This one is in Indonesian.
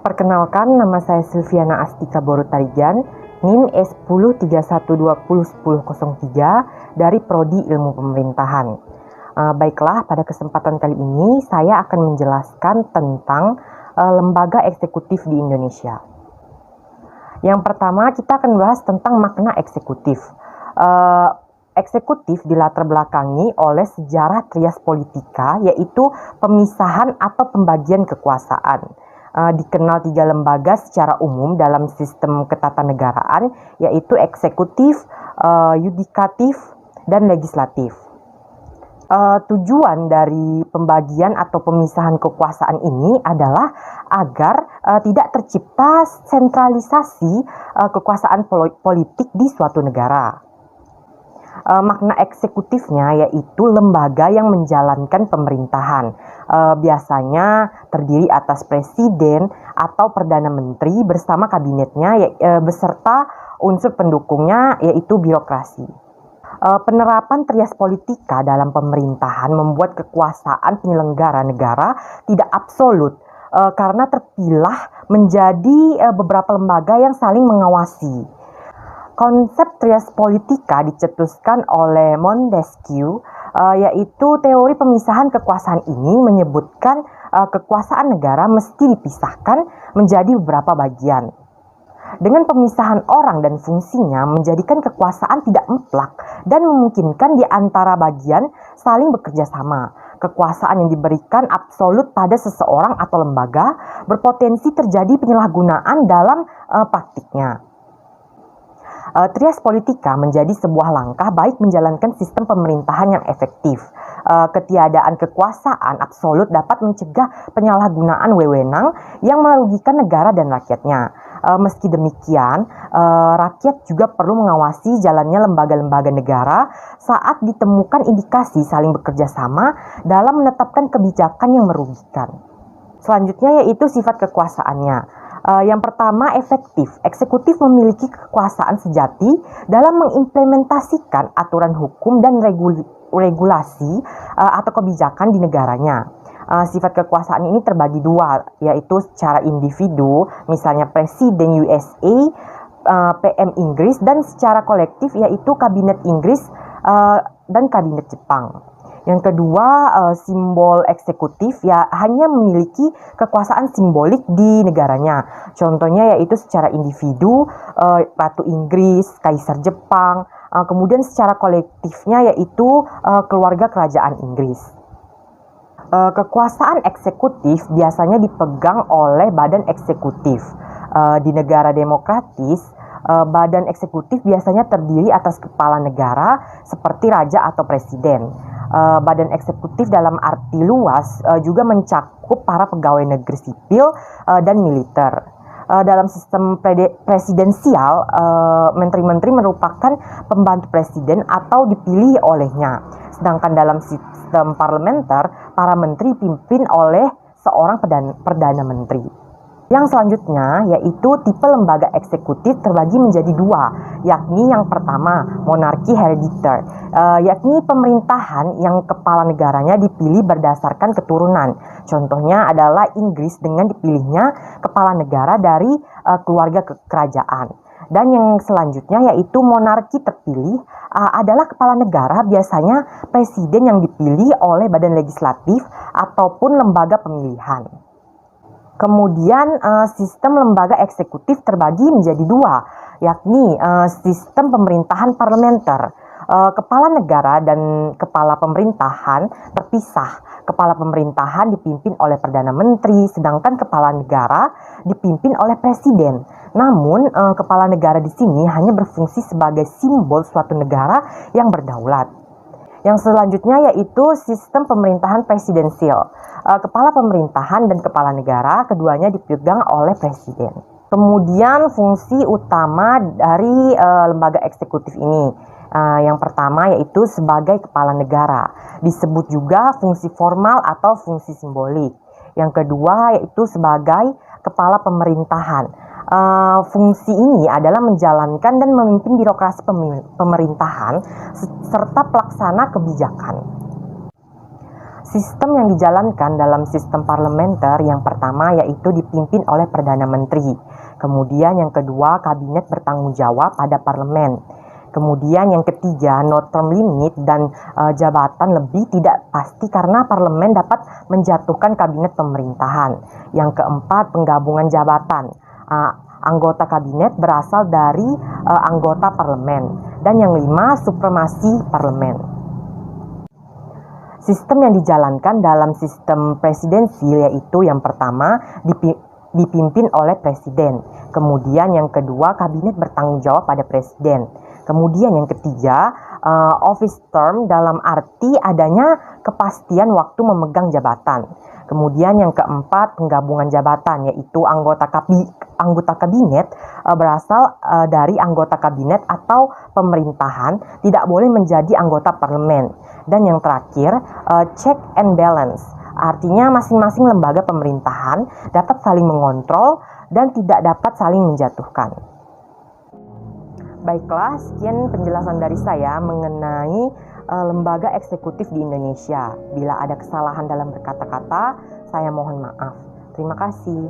Perkenalkan, nama saya Silviana Astika Borutarigan, NIM S1031201003 dari Prodi Ilmu Pemerintahan. Baiklah, pada kesempatan kali ini saya akan menjelaskan tentang lembaga eksekutif di Indonesia. Yang pertama, kita akan bahas tentang makna eksekutif. Eksekutif dilatar belakangi oleh sejarah trias politika, yaitu pemisahan atau pembagian kekuasaan. Dikenal 3 lembaga secara umum dalam sistem ketatanegaraan, yaitu eksekutif, yudikatif, dan legislatif. Tujuan dari pembagian atau pemisahan kekuasaan ini adalah agar tidak tercipta sentralisasi kekuasaan politik di suatu negara. Makna eksekutifnya yaitu lembaga yang menjalankan pemerintahan. Biasanya terdiri atas presiden atau perdana menteri bersama kabinetnya beserta unsur pendukungnya yaitu birokrasi. Penerapan trias politika dalam pemerintahan membuat kekuasaan penyelenggara negara tidak absolut karena terpilah menjadi beberapa lembaga yang saling mengawasi. Konsep trias politika dicetuskan oleh Montesquieu, yaitu teori pemisahan kekuasaan ini menyebutkan kekuasaan negara mesti dipisahkan menjadi beberapa bagian. Dengan pemisahan orang dan fungsinya menjadikan kekuasaan tidak mutlak dan memungkinkan di antara bagian saling bekerja sama. Kekuasaan yang diberikan absolut pada seseorang atau lembaga berpotensi terjadi penyalahgunaan dalam praktiknya. Trias politika menjadi sebuah langkah baik menjalankan sistem pemerintahan yang efektif. Ketiadaan kekuasaan absolut dapat mencegah penyalahgunaan wewenang yang merugikan negara dan rakyatnya. Meski demikian, rakyat juga perlu mengawasi jalannya lembaga-lembaga negara saat ditemukan indikasi saling bekerja sama dalam menetapkan kebijakan yang merugikan. Selanjutnya yaitu sifat kekuasaannya. Yang pertama, efektif. Eksekutif memiliki kekuasaan sejati dalam mengimplementasikan aturan hukum dan regulasi atau kebijakan di negaranya. Sifat kekuasaan ini terbagi dua, yaitu secara individu, misalnya Presiden USA, PM Inggris, dan secara kolektif, yaitu Kabinet Inggris dan Kabinet Jepang. Yang kedua, simbol eksekutif hanya memiliki kekuasaan simbolik di negaranya. Contohnya yaitu secara individu, Ratu Inggris, Kaisar Jepang, kemudian secara kolektifnya yaitu keluarga kerajaan Inggris. Kekuasaan eksekutif biasanya dipegang oleh badan eksekutif. Di negara demokratis, badan eksekutif biasanya terdiri atas kepala negara seperti raja atau presiden. Badan eksekutif dalam arti luas juga mencakup para pegawai negeri sipil dan militer. Dalam sistem presidensial, menteri-menteri merupakan pembantu presiden atau dipilih olehnya. Sedangkan dalam sistem parlementer, para menteri dipimpin oleh seorang perdana menteri. Yang selanjutnya yaitu tipe lembaga eksekutif terbagi menjadi dua, yakni yang pertama monarki herediter, yakni pemerintahan yang kepala negaranya dipilih berdasarkan keturunan. Contohnya adalah Inggris dengan dipilihnya kepala negara dari keluarga kerajaan. Dan yang selanjutnya yaitu monarki terpilih adalah kepala negara, biasanya presiden yang dipilih oleh badan legislatif ataupun lembaga pemilihan. Kemudian sistem lembaga eksekutif terbagi menjadi dua, yakni sistem pemerintahan parlementer. Kepala negara dan kepala pemerintahan terpisah. Kepala pemerintahan dipimpin oleh Perdana Menteri, sedangkan kepala negara dipimpin oleh Presiden. Namun, kepala negara di sini hanya berfungsi sebagai simbol suatu negara yang berdaulat. Yang selanjutnya yaitu sistem pemerintahan presidensial. Kepala pemerintahan dan kepala negara keduanya dipegang oleh presiden. Kemudian fungsi utama dari lembaga eksekutif ini. Yang pertama yaitu sebagai kepala negara. Disebut juga fungsi formal atau fungsi simbolik. Yang kedua yaitu sebagai kepala pemerintahan. Fungsi ini adalah menjalankan dan memimpin birokrasi pemerintahan serta pelaksana kebijakan. Sistem yang dijalankan dalam sistem parlementer yang pertama yaitu dipimpin oleh Perdana Menteri. Kemudian yang kedua, kabinet bertanggung jawab pada parlemen. Kemudian yang ketiga, no term limit dan jabatan lebih tidak pasti karena parlemen dapat menjatuhkan kabinet pemerintahan. Yang keempat, penggabungan jabatan. Anggota kabinet berasal dari anggota parlemen. Dan yang lima, supremasi parlemen. Sistem yang dijalankan dalam sistem presidensil yaitu yang pertama dipimpin oleh presiden. Kemudian yang kedua, kabinet bertanggung jawab pada presiden. Kemudian yang ketiga, office term dalam arti adanya kepastian waktu memegang jabatan. Kemudian yang keempat, penggabungan jabatan yaitu anggota kabinet berasal dari anggota kabinet atau pemerintahan tidak boleh menjadi anggota parlemen. Dan yang terakhir, check and balance. Artinya masing-masing lembaga pemerintahan dapat saling mengontrol dan tidak dapat saling menjatuhkan. Baiklah, sekian penjelasan dari saya mengenai lembaga eksekutif di Indonesia. Bila ada kesalahan dalam berkata-kata, saya mohon maaf. Terima kasih.